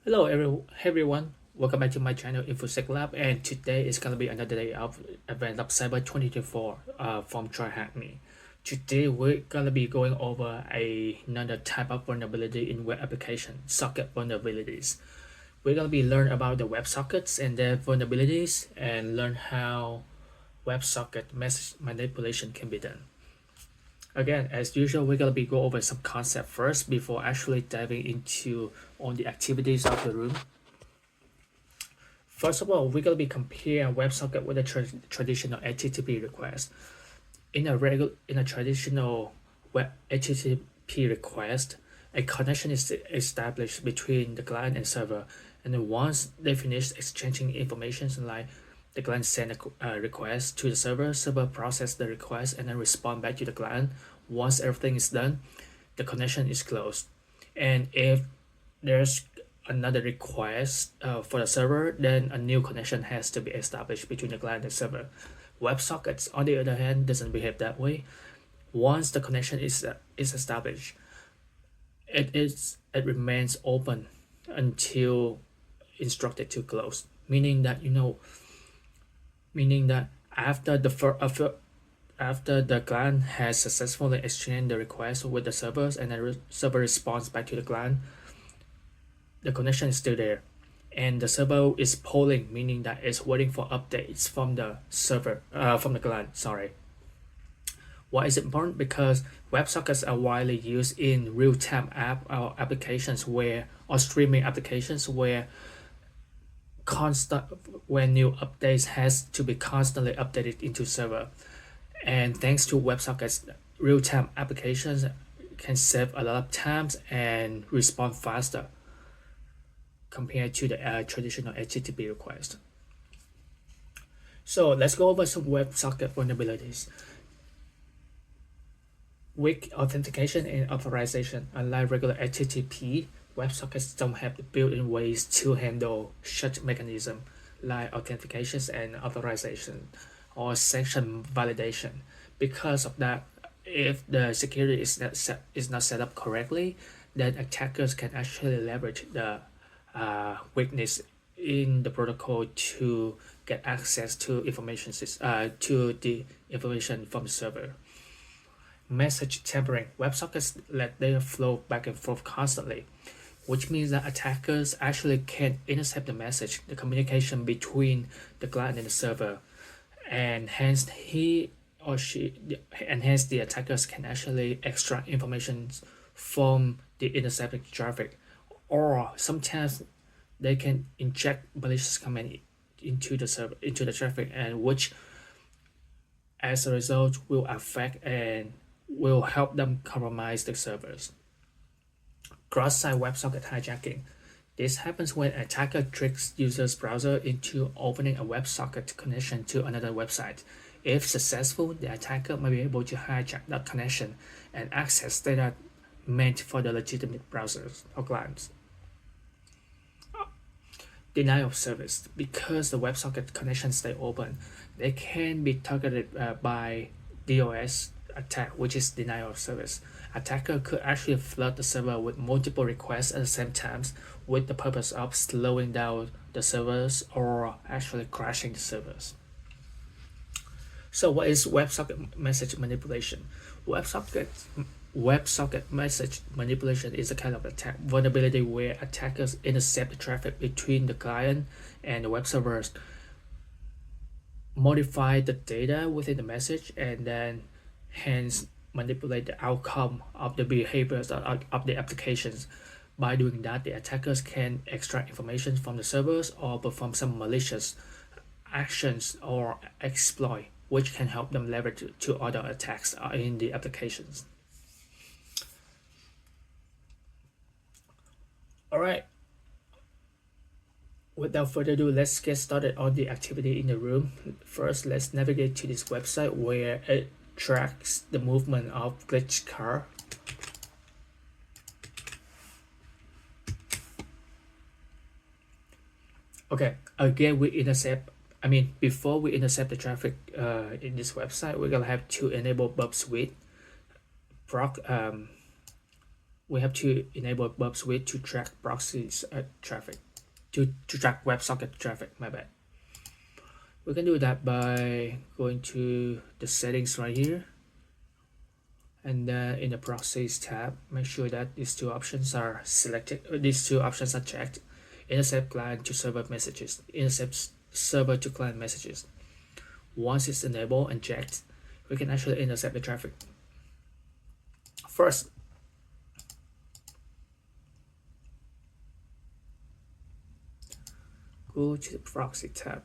Everyone, welcome back to my channel InfoSec Lab, and today is gonna be another day of Advent of Cyber 2024 from TryHackMe. Today we're gonna be going over another type of vulnerability in web application, socket vulnerabilities. We're gonna be learn about the web sockets and their vulnerabilities, and learn how WebSocket message manipulation can be done. Again, as usual, we're gonna be go over some concept first before actually diving into all the activities of the room. First of all, we're gonna be comparing WebSocket with a traditional HTTP request. In a traditional web HTTP request, a connection is established between the client and server, and then once they finish exchanging information, like the client send a request to the server process the request and then respond back to the client. Once everything is done, the connection is closed. And if there's another request for the server, then a new connection has to be established between the client and server. WebSockets, on the other hand, doesn't behave that way. Once the connection is established, it remains open until instructed to close. Meaning that after the client has successfully exchanged the request with the servers and the server responds back to the client, the connection is still there, and the server is polling, meaning that it's waiting for updates from the client. Sorry. Why is it important? Because WebSockets are widely used in real-time applications or streaming applications where new updates has to be constantly updated into server. And thanks to WebSockets, real-time applications can save a lot of times and respond faster compared to the traditional HTTP request. So let's go over some WebSocket vulnerabilities. Weak authentication and authorization. Unlike regular HTTP, WebSockets don't have the built-in ways to handle such mechanism like authentications and authorization or section validation. Because of that, if the security is not set up correctly, then attackers can actually leverage the weakness in the protocol to get access to to the information from the server. Message tampering. WebSockets let data flow back and forth constantly, which means that attackers actually can intercept the communication between the client and the server, and hence the attackers can actually extract information from the intercepted traffic, or sometimes they can inject malicious command into the traffic, and which as a result will affect and will help them compromise the servers. Cross-site WebSocket hijacking. This happens when an attacker tricks users' browser into opening a WebSocket connection to another website. If successful, the attacker may be able to hijack that connection and access data meant for the legitimate browsers or clients. Denial of service. Because the WebSocket connections stay open, they can be targeted by DOS attack, which is denial of service. Attacker could actually flood the server with multiple requests at the same time with the purpose of slowing down the servers or actually crashing the servers. So what is WebSocket message manipulation? WebSocket message manipulation is a kind of attack vulnerability where attackers intercept the traffic between the client and the web servers, modify the data within the message, and then hence manipulate the outcome of the behaviors of the applications. By doing that, the attackers can extract information from the servers or perform some malicious actions or exploit, which can help them leverage to other attacks in the applications. Alright, without further ado, let's get started on the activity in the room. First, let's navigate to this website where it tracks the movement of glitch car. Okay, again, before we intercept the traffic in this website, we're gonna have to enable Bub Suite, we have to enable burp switch to track proxies traffic, to track WebSocket traffic, my bad. We can do that by going to the settings right here, and then in the proxies tab, make sure that these two options are selected. These two options are checked: intercept client to server messages, intercept server to client messages. Once it's enabled and checked, we can actually intercept the traffic. First, go to the proxy tab.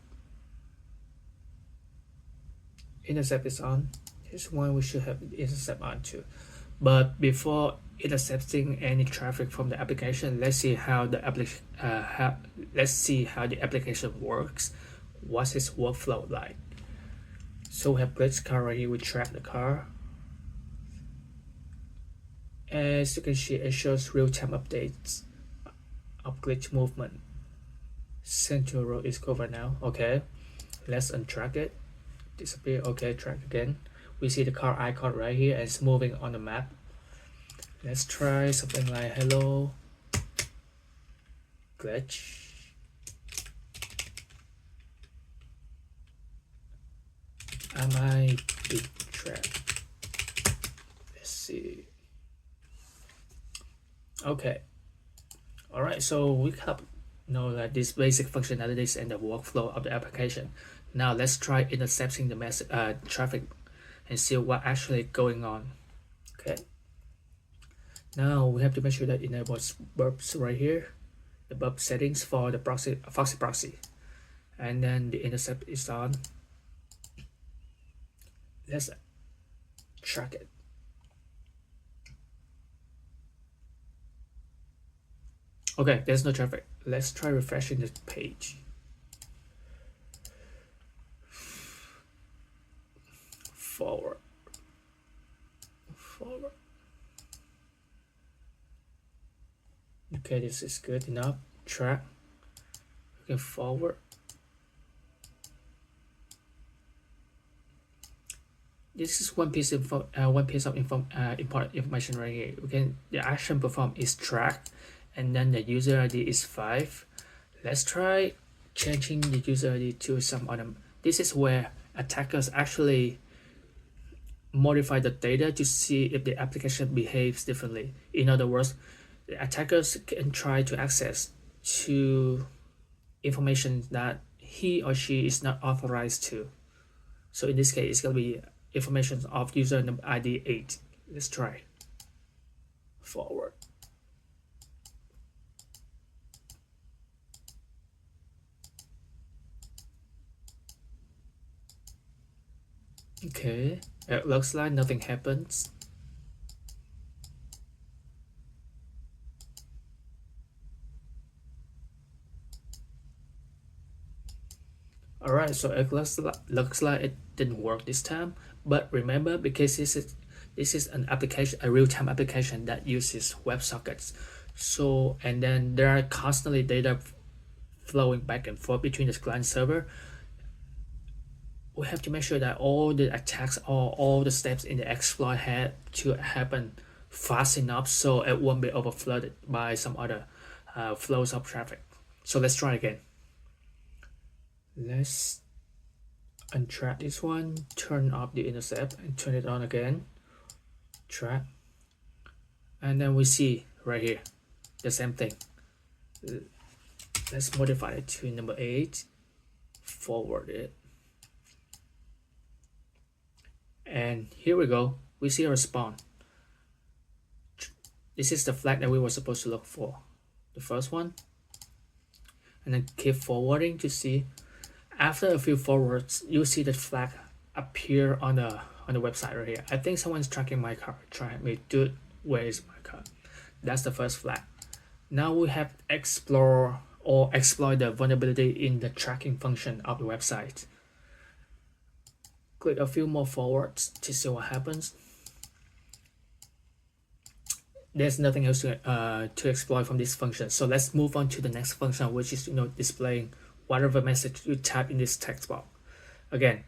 Intercept is on. This one we should have intercept on too. But before intercepting any traffic from the application, let's see how the application works. What's its workflow like? So we have glitch car right here. We track the car. As you can see, it shows real-time updates of glitch movement. Central road is covered now. Okay, let's untrack it. Disappear. Okay, track again. We see the car icon right here and it's moving on the map. Let's try something like hello glitch. Am I being tracked? Let's see. Okay. Alright, so we have know that these basic functionalities and the workflow of the application. Now let's try intercepting the traffic and see what actually going on. Okay. Now we have to make sure that enables burps right here, the burp settings for the Foxy proxy, and then the intercept is on. Let's track it. Okay, there's no traffic. Let's try refreshing the page. Forward. Okay, this is good enough. Track. Okay, forward. This is one piece of important information right here. The action performed is track, and then the user ID is 5. Let's try changing the user ID to some other. This is where attackers actually modify the data to see if the application behaves differently. In other words, the attackers can try to access to information that he or she is not authorized to. So in this case, it's going to be information of user ID 8. Let's try. Forward. Okay, it looks like nothing happens. Alright, so it looks like it didn't work this time. But remember, because this is an application, a real-time application that uses WebSockets. So, and then there are constantly data flowing back and forth between the client server. We have to make sure that all the attacks or all the steps in the exploit had to happen fast enough so it won't be overflooded by some other flows of traffic. So let's try again. Let's untrack this one, turn off the intercept and turn it on again. Track, and then we see right here the same thing. Let's modify it to number 8, forward it, and here we go. We see a response. This is the flag that we were supposed to look for, the first one, and then keep forwarding to see. After a few forwards, you see the flag appear on the website right here. I think someone's tracking my car. Dude, where is my car? That's the first flag. Now we have explore or exploit the vulnerability in the tracking function of the website. Click a few more forwards to see what happens. There's nothing else to exploit from this function. So let's move on to the next function, which is displaying whatever message you type in this text box. Again,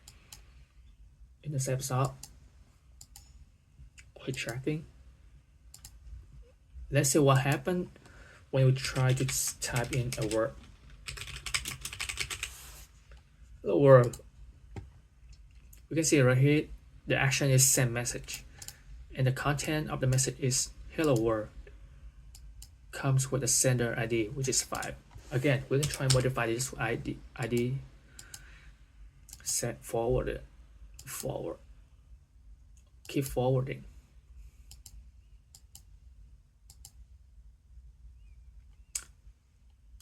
intercepts up, quit tracking. Let's see what happened when we try to type in a word. Hello world. We can see right here the action is send message, and the content of the message is hello world. Comes with a sender ID, which is 5. Again, we can try and modify this ID. Set forward. Keep forwarding.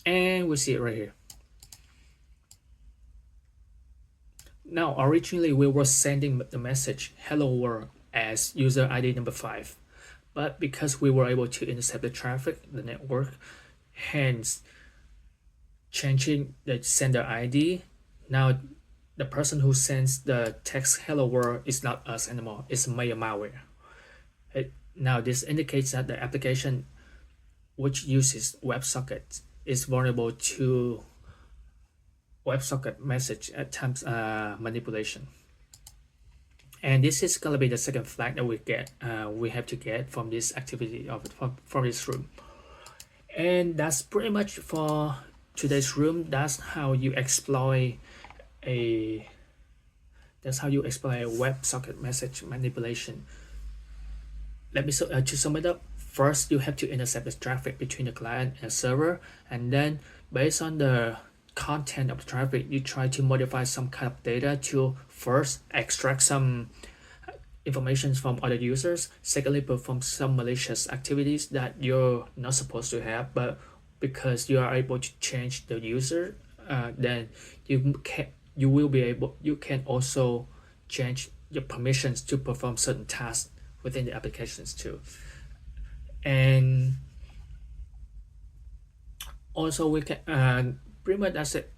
And we see it right here. Now, originally we were sending the message hello world as user ID number 5, but because we were able to intercept the traffic, the network, hence changing the sender ID, now the person who sends the text hello world is not us anymore, it's malware. Now this indicates that the application which uses WebSocket is vulnerable to WebSocket message at times manipulation. And this is gonna be the second flag that we have to get from this activity from this room. And that's pretty much for today's room. That's how you exploit a WebSocket message manipulation. Let me to sum it up. First, you have to intercept the traffic between the client and server, and then based on the content of the traffic, you try to modify some kind of data to first extract some information from other users, secondly perform some malicious activities that you're not supposed to have, but because you are able to change the user, then you can also change your permissions to perform certain tasks within the applications too. And also we can pretty much that's it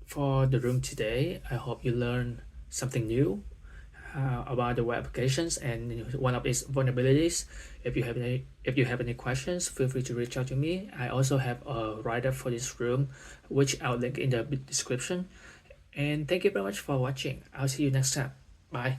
for the room today. I hope you learned something new about the web applications and one of its vulnerabilities. If you have any questions, feel free to reach out to me. I also have a write-up for this room, which I'll link in the description. And thank you very much for watching. I'll see you next time. Bye.